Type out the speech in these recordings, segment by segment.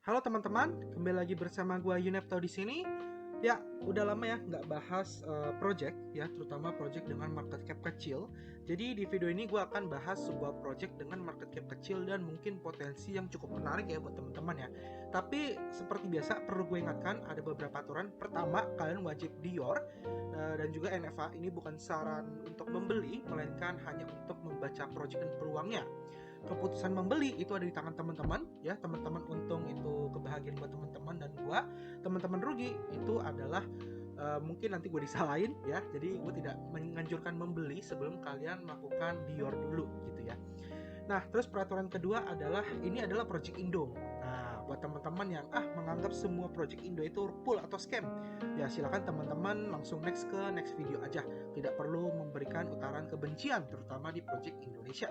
Halo teman-teman, kembali lagi bersama gua Yunepto di sini. Ya, udah lama ya nggak bahas project ya, terutama project dengan market cap kecil. Jadi di video ini gua akan bahas sebuah project dengan market cap kecil dan mungkin potensi yang cukup menarik ya buat teman-teman ya. Tapi seperti biasa perlu gue ingatkan ada beberapa aturan. Pertama, kalian wajib Dior dan juga NFA. Ini bukan saran untuk membeli, melainkan hanya untuk membaca project dan peluangnya. Keputusan membeli itu ada di tangan teman-teman ya. Teman-teman untung itu kebahagiaan buat teman-teman, dan gua teman-teman rugi itu adalah mungkin nanti gue disalahin ya. Jadi gue tidak menganjurkan membeli sebelum kalian melakukan Dior dulu gitu ya. Nah, terus peraturan kedua adalah ini adalah project Indo. Nah, buat teman-teman yang menganggap semua project Indo itu full atau scam, ya silakan teman-teman langsung next ke next video aja. Tidak perlu memberikan utaran kebencian terutama di project Indonesia.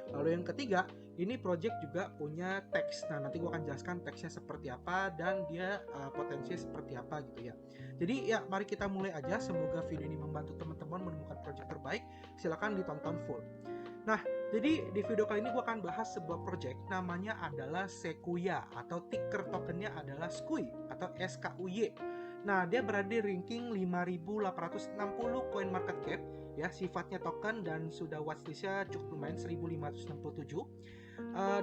Lalu yang ketiga, ini project juga punya teks. Nah, nanti gue akan jelaskan teksnya seperti apa dan dia potensinya seperti apa gitu ya. Jadi ya, mari kita mulai aja. Semoga video ini membantu teman-teman menemukan project terbaik. Silakan ditonton full. Nah, jadi di video kali ini gue akan bahas sebuah project namanya adalah Sequoia atau ticker tokennya adalah SKUY atau SKUY. Nah, dia berada di ranking 5.860 coin market cap ya, sifatnya token dan sudah watchlistnya cukup lumayan 1.567.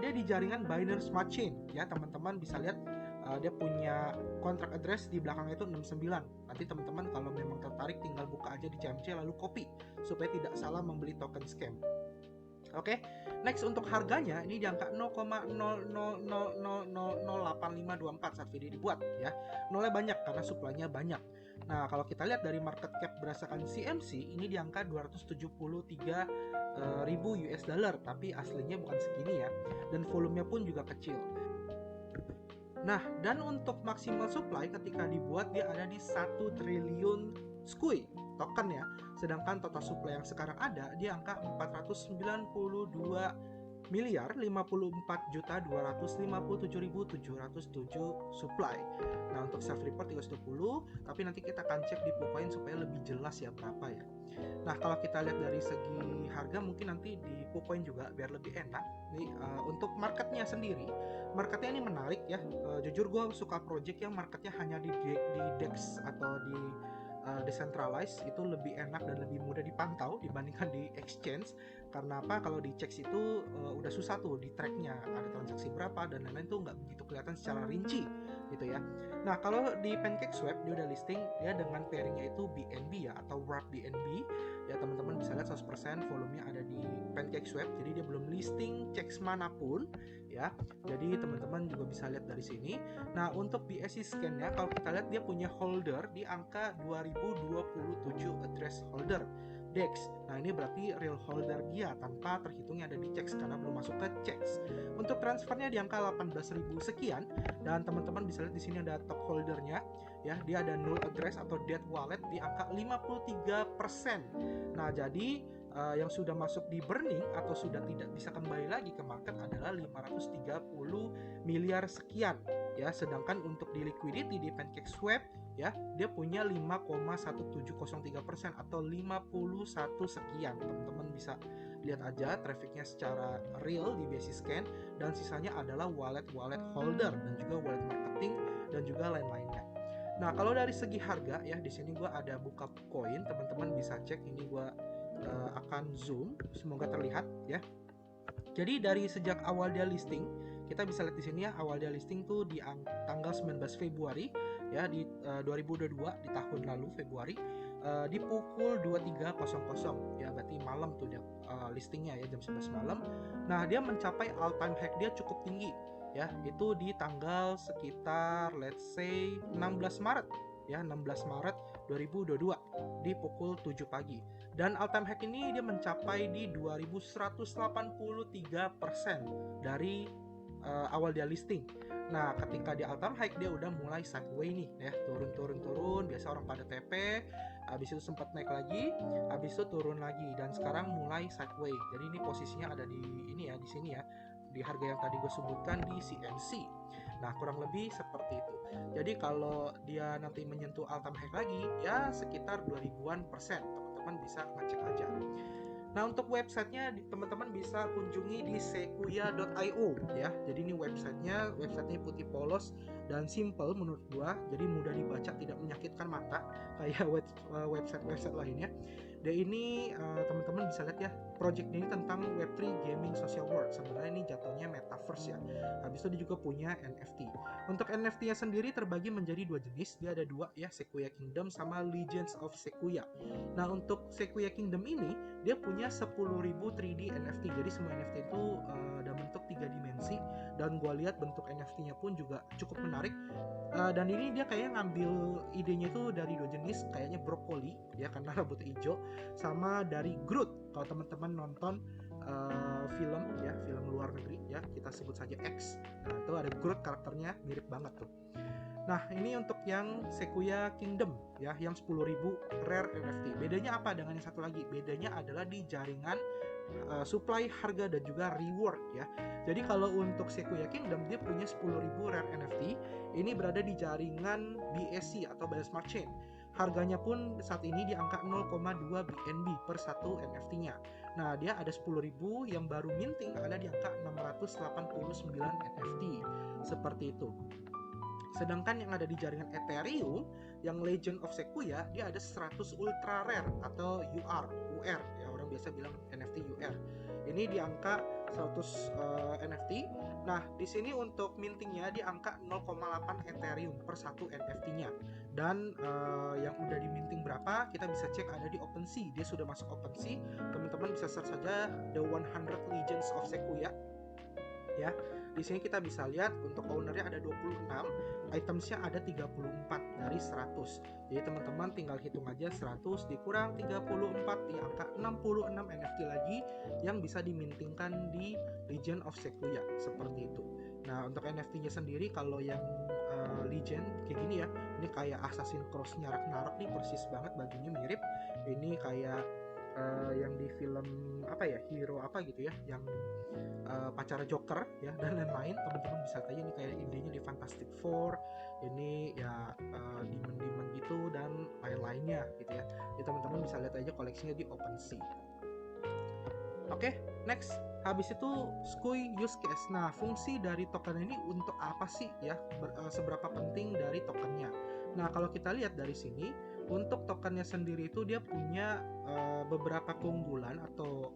Dia di jaringan Binance Smart Chain ya, teman-teman bisa lihat dia punya kontrak address di belakangnya itu 69. Nanti teman-teman kalau memang tertarik tinggal buka aja di CMC lalu copy supaya tidak salah membeli token scam. Oke, next untuk harganya ini di angka 0,0000008524 saat video dibuat ya. Nolnya banyak karena supply-nya banyak. Nah, kalau kita lihat dari market cap berdasarkan CMC ini di angka 273 ribu US dollar, tapi aslinya bukan segini ya. Dan volumenya pun juga kecil. Nah, dan untuk maksimal supply ketika dibuat dia ada di 1 triliun SKUY token ya. Sedangkan total supply yang sekarang ada di angka 492 miliar 54.257.707 supply. Nah, untuk self report 320, tapi nanti kita akan cek di Pucoin supaya lebih jelas ya berapa ya. Nah, kalau kita lihat dari segi harga mungkin nanti di Pucoin juga biar lebih enak. Nih untuk marketnya sendiri, marketnya ini menarik ya. Jujur gue suka project yang marketnya hanya di DEX atau di decentralized, itu lebih enak dan lebih mudah dipantau dibandingkan di exchange. Karena apa? Kalau di CEX itu udah susah tuh di tracknya, ada transaksi berapa dan lain-lain tuh nggak begitu kelihatan secara rinci gitu ya. Nah, kalau di PancakeSwap dia udah listing dia dengan pairingnya itu BNB ya atau Wrap BNB ya. Teman-teman bisa lihat 100% volumenya ada di PancakeSwap, jadi dia belum listing CEX manapun ya. Jadi teman-teman juga bisa lihat dari sini. Nah, untuk BSC scan-nya kalau kita lihat dia punya holder di angka 2027 address holder DEX. Nah, ini berarti real holder dia tanpa terhitungnya ada di CEX karena belum masuk ke CEX. Untuk transfernya di angka 18.000 sekian, dan teman-teman bisa lihat di sini ada top holdernya ya, dia ada null address atau dead wallet di angka 53%. Nah, jadi yang sudah masuk di burning atau sudah tidak bisa kembali lagi ke market adalah 530 miliar sekian ya. Sedangkan untuk di liquidity di PancakeSwap ya, dia punya 5,1703% atau 51 sekian. Teman-teman bisa lihat aja trafficnya secara real di basis scan, dan sisanya adalah wallet holder dan juga wallet marketing dan juga lain-lainnya. Nah, kalau dari segi harga ya, di sini gue ada buka koin, teman-teman bisa cek. Ini gue akan zoom, semoga terlihat ya. Jadi dari sejak awal dia listing, kita bisa lihat di sini ya, awal dia listing tuh di tanggal 19 Februari ya, di 2022 di tahun lalu Februari, di pukul 23.00 ya, berarti malam tuh dia listingnya ya, jam 11 malam. Nah, dia mencapai all time high dia cukup tinggi ya, itu di tanggal sekitar let's say 16 Maret ya, 16 Maret 2022 di pukul 7 pagi. Dan all time high ini dia mencapai di 2183% dari awal dia listing. Nah, ketika di all time high dia udah mulai sideways nih ya, turun. Biasa orang pada TP, habis itu sempat naik lagi, habis itu turun lagi, dan sekarang mulai sideways. Jadi ini posisinya ada di ini ya, di sini ya, di harga yang tadi gue sebutkan di CMC. Nah, kurang lebih seperti itu. Jadi kalau dia nanti menyentuh all time high lagi ya sekitar 2000-an persen, teman-teman bisa ngecek aja. Nah, untuk websitenya teman-teman bisa kunjungi di sekuya.io ya. Jadi ini websitenya putih polos dan simple menurut gua. Jadi mudah dibaca, tidak menyakitkan mata kayak website lainnya. Dan ini teman-teman bisa lihat ya, project ini tentang Web3 Gaming Social World. Sebenarnya ini jatuhnya metaverse ya. Habis itu dia juga punya NFT. Untuk NFT-nya sendiri terbagi menjadi dua jenis. Dia ada dua ya, Sequoia Kingdom sama Legends of Sequoia. Nah, untuk Sequoia Kingdom ini dia punya 10.000 3D NFT. Jadi semua NFT itu ada bentuk 3 dimensi, dan gue lihat bentuk NFT-nya pun juga cukup menarik. Dan ini dia kayaknya ngambil idenya itu dari dua jenis, kayaknya brokoli ya karena rambutnya hijau, sama dari Groot. Kalau teman-teman nonton film luar negeri ya, kita sebut saja X. Nah, itu ada Groot, karakternya mirip banget tuh. Nah, ini untuk yang Sequoia Kingdom ya, yang 10.000 rare NFT. Bedanya apa dengan yang satu lagi? Bedanya adalah di jaringan supply, harga, dan juga reward ya. Jadi kalau untuk Sequoia Kingdom dia punya 10.000 rare NFT. Ini berada di jaringan BSC atau Binance Smart Chain. Harganya pun saat ini di angka 0,2 BNB per satu NFT-nya. Nah, dia ada 10.000, yang baru minting ada di angka 689 NFT. Seperti itu. Sedangkan yang ada di jaringan Ethereum, yang Legend of Sequoia, dia ada 100 ultra rare atau UR ya, orang biasa bilang NFT UR. Ini di angka 100 NFT. Nah, di sini untuk mintingnya di angka 0,8 Ethereum per satu NFT-nya. Dan yang udah diminting berapa, kita bisa cek ada di OpenSea. Dia sudah masuk OpenSea. Teman-teman bisa search saja The 100 Legends of Sequoia ya. Di sini kita bisa lihat untuk ownernya ada 26, itemsnya ada 34 dari 100. Jadi teman-teman tinggal hitung aja 100 dikurang 34 di angka 66 NFT lagi yang bisa dimintingkan di Legend of Sequoia, seperti itu. Nah, untuk NFT-nya sendiri kalau yang Legend kayak gini ya, ini kayak Assassin's Cross nyarak-narak nih, persis banget, bajunya mirip. Ini kayak yang di film apa ya, hero apa gitu ya, yang pacara Joker ya dan lain-lain. Teman-teman bisa tanya ini kayak idenya di Fantastic Four, ini ya demon gitu dan lain-lainnya gitu ya. Jadi teman-teman bisa lihat aja koleksinya di OpenSea. Oke, next. Habis itu Skui use case. Nah, fungsi dari token ini untuk apa sih ya? Seberapa penting dari tokennya? Nah, kalau kita lihat dari sini, untuk tokennya sendiri itu dia punya beberapa keunggulan atau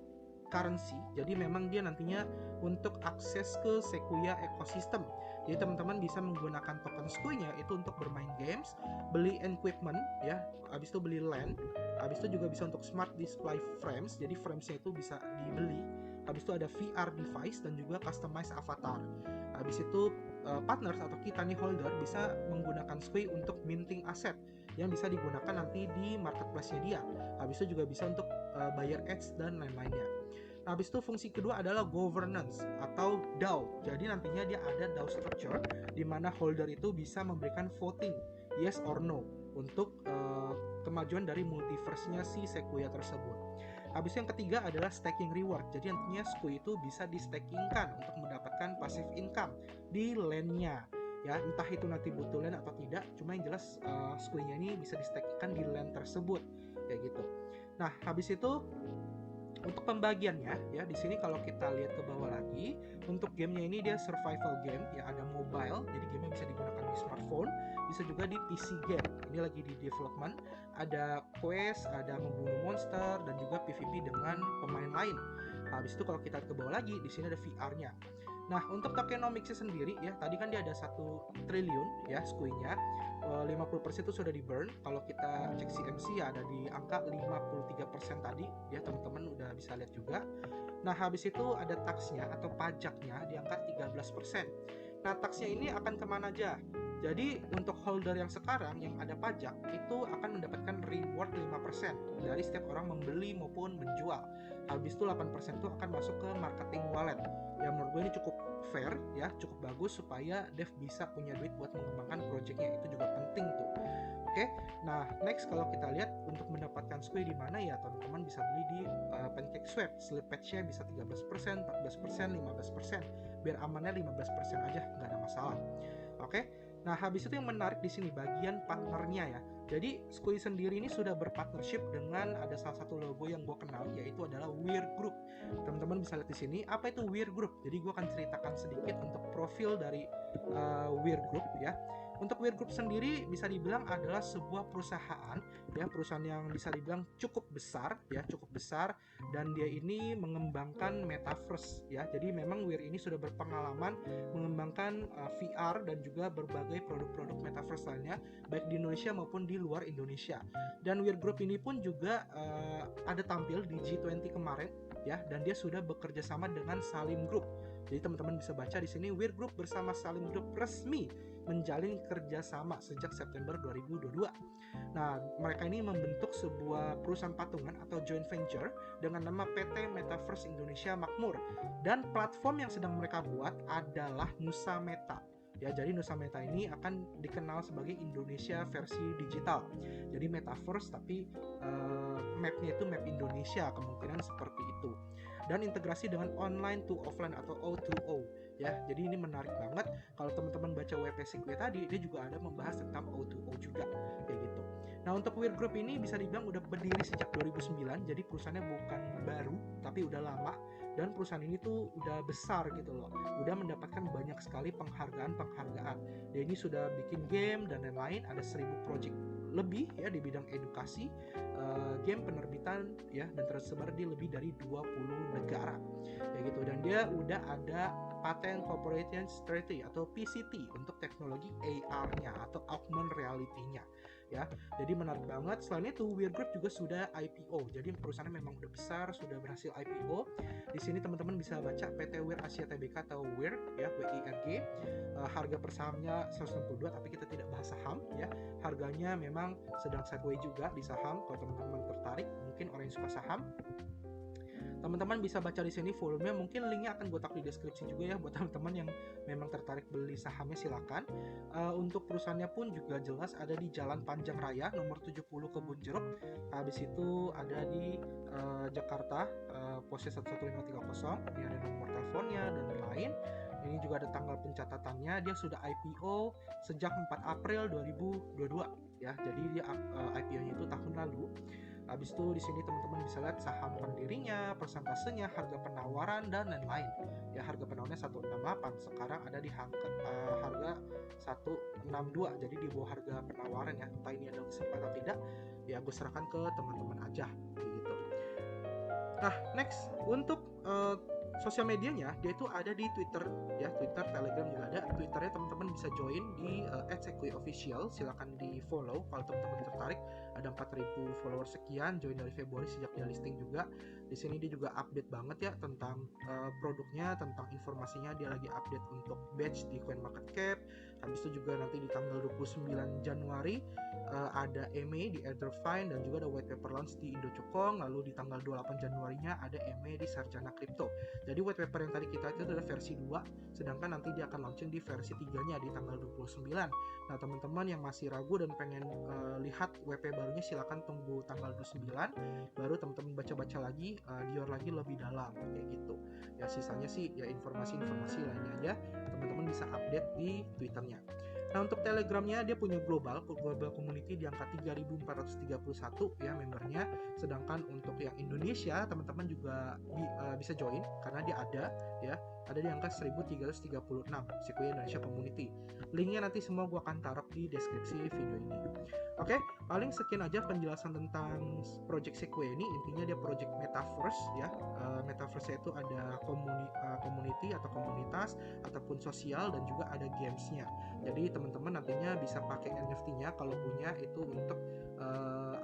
currency. Jadi memang dia nantinya untuk akses ke Sequoia ecosystem. Jadi teman-teman bisa menggunakan token Skui-nya itu untuk bermain games, beli equipment ya, habis itu beli land, habis itu juga bisa untuk smart display frames. Jadi framesnya itu bisa dibeli. Habis itu ada VR device dan juga customize avatar. Habis itu partners atau key tiny holder bisa menggunakan Skui untuk minting aset yang bisa digunakan nanti di marketplace-nya dia. Habis itu juga bisa untuk bayar ads dan lain-lainnya. Nah, habis itu fungsi kedua adalah governance atau DAO. Jadi nantinya dia ada DAO structure di mana holder itu bisa memberikan voting yes or no untuk kemajuan dari multiverse-nya si Sequoia tersebut. Habis itu yang ketiga adalah staking reward. Jadi nantinya Skui itu bisa di-stakingkan untuk mendapatkan passive income di land-nya. Ya, entah itu nanti butuh land atau tidak, cuma yang jelas Skui-nya ini bisa di-stakingkan di land tersebut kayak gitu. Nah, habis itu untuk pembagiannya ya, di sini kalau kita lihat ke bawah lagi, untuk gamenya ini dia survival game ya, ada mobile, jadi gamenya bisa digunakan di smartphone, bisa juga di PC game. Ini lagi di development, ada quest, ada membunuh monster, dan juga PvP dengan pemain lain. Habis itu kalau kita ke bawah lagi, di sini ada VR-nya. Nah, untuk tokenomics-nya sendiri ya, tadi kan dia ada 1 triliun ya Skui-nya. 50% itu sudah di burn. Kalau kita cek CMC ya ada di angka 53% tadi ya, teman-teman udah bisa lihat juga. Nah, habis itu ada taxnya atau pajaknya di angka 13%. Nah, taxnya ini akan kemana aja? Jadi untuk holder yang sekarang yang ada pajak itu akan mendapatkan reward 5% dari setiap orang membeli maupun menjual. Habis itu 8% itu akan masuk ke marketing wallet. Ya, menurut gue ini cukup fair ya, cukup bagus supaya dev bisa punya duit buat mengembangkan projectnya, itu juga penting tuh. Oke, nah next kalau kita lihat untuk mendapatkan Skui di mana ya, teman-teman bisa beli di PancakeSwap. Slip patch-nya bisa 13%, 14%, 15%. Biar amannya 15% aja, nggak ada masalah. Oke. Nah, habis itu yang menarik di sini bagian partnernya ya. Jadi Skui sendiri ini sudah berpartnership dengan ada salah satu logo yang gue kenal, yaitu adalah Weir Group. Teman-teman bisa lihat di sini apa itu Weir Group. Jadi gue akan ceritakan sedikit untuk profil dari Weir Group ya. Untuk Weir Group sendiri bisa dibilang adalah sebuah perusahaan ya, perusahaan yang bisa dibilang cukup besar ya, cukup besar, dan dia ini mengembangkan metaverse ya. Jadi memang Weir ini sudah berpengalaman mengembangkan VR dan juga berbagai produk-produk metaverse lainnya baik di Indonesia maupun di luar Indonesia. Dan Weir Group ini pun juga ada tampil di G20 kemarin ya, dan dia sudah bekerja sama dengan Salim Group. Jadi teman-teman bisa baca di sini Weir Group bersama Salim Group resmi menjalin kerjasama sejak September 2022. Nah, mereka ini membentuk sebuah perusahaan patungan atau joint venture dengan nama PT Metaverse Indonesia Makmur. Dan platform yang sedang mereka buat adalah Nusa Meta. Ya, jadi Nusa Meta ini akan dikenal sebagai Indonesia versi digital. Jadi metaverse tapi mapnya itu map Indonesia, kemungkinan seperti itu. Dan integrasi dengan online to offline atau O2O ya. Jadi ini menarik banget. Kalau teman-teman baca WP Sequoia tadi, dia juga ada membahas tentang O2O juga kayak gitu. Nah, untuk Weir Group ini bisa dibilang udah berdiri sejak 2009. Jadi perusahaannya bukan baru tapi udah lama, dan perusahaan ini tuh udah besar gitu loh. Udah mendapatkan banyak sekali penghargaan. Dia ini sudah bikin game dan lain-lain, ada 1000 project lebih ya di bidang edukasi, game penerbitan ya, dan tersebar di lebih dari 20 negara kayak gitu. Dan dia udah ada Patent Corporation Strategy atau PCT untuk teknologi AR-nya atau augmented reality-nya ya. Jadi menarik banget. Selain itu Weir Group juga sudah IPO. Jadi perusahaannya memang udah besar, sudah berhasil IPO. Di sini teman-teman bisa baca PT Weir Asia Tbk atau Weir ya, WIRG. Harga per sahamnya 162, tapi kita tidak bahas saham ya. Harganya memang sedang sideways juga di saham. Kalau teman-teman tertarik, mungkin orang yang suka saham, teman-teman bisa baca di sini volumenya. Mungkin linknya akan gue taruh di deskripsi juga ya, buat teman-teman yang memang tertarik beli sahamnya silakan. Untuk perusahaannya pun juga jelas ada di Jalan Panjang Raya nomor 70 Kebun Jeruk. Habis itu ada di Jakarta, pos 11530. Ini ada nomor teleponnya dan lain-lain. Ini juga ada tanggal pencatatannya. Dia sudah IPO sejak 4 April 2022 ya. Jadi dia IPO-nya itu tahun lalu. Habis itu di sini teman-teman bisa lihat saham pendirinya, persentasenya, harga penawaran dan lain-lain. Ya, harga penawarannya 168, sekarang ada di harga 162. Jadi di bawah harga penawaran ya. Entah ini ada kesempatan atau tidak, ya gue serahkan ke teman-teman aja gitu. Nah, next untuk sosial medianya, dia itu ada di Twitter ya, Twitter, Telegram juga ada. Twitternya teman-teman bisa join di @sequoia_official, silakan di follow kalau teman-teman tertarik. Ada 4000 followers sekian, join dari Februari sejak dia listing juga. Di sini dia juga update banget ya tentang produknya, tentang informasinya. Dia lagi update untuk batch di CoinMarketCap. Habis itu juga nanti di tanggal 29 Januari ada EME di Etherfine, dan juga ada white paper launch di Indocukong. Lalu di tanggal 28 Januarinya ada EME di Sarjana Crypto. Jadi white paper yang tadi kita itu adalah versi 2, sedangkan nanti dia akan launching di versi 3-nya di tanggal 29. Nah, teman-teman yang masih ragu dan pengen lihat WP barunya, silakan tunggu tanggal 29, baru teman-teman baca-baca lagi, dior lagi lebih dalam kayak gitu. Ya, sisanya sih ya informasi-informasi lainnya aja teman-teman bisa update di Twitternya. Nah, untuk Telegramnya dia punya global community di angka 3431 ya membernya. Sedangkan untuk yang Indonesia teman-teman juga bisa join karena dia ada di angka 1336 Sequoia Indonesia Community. Linknya nanti semua gue akan taruh di deskripsi video ini. Oke, paling sekian aja penjelasan tentang project Sequoia ini. Intinya dia project metaverse ya. Metaverse itu ada community atau komunitas ataupun sosial, dan juga ada gamesnya. Jadi teman-teman nantinya bisa pakai NFT-nya kalau punya itu untuk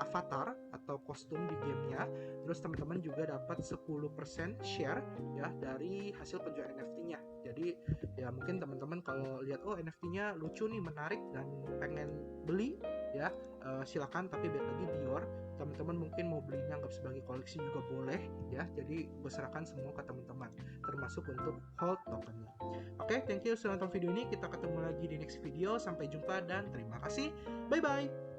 avatar atau kostum di gamenya. Terus teman-teman juga dapat 10% share ya dari hasil penjualan NFT-nya. Jadi ya mungkin teman-teman kalau lihat NFT-nya lucu nih, menarik, dan pengen beli ya silakan. Tapi balik lagi Dior, teman-teman mungkin mau belinya anggap sebagai koleksi juga boleh ya. Jadi gue serahkan semua ke teman-teman, termasuk untuk hold tokennya. Oke, thank you sudah nonton video ini. Kita ketemu lagi di next video. Sampai jumpa dan terima kasih. Bye bye.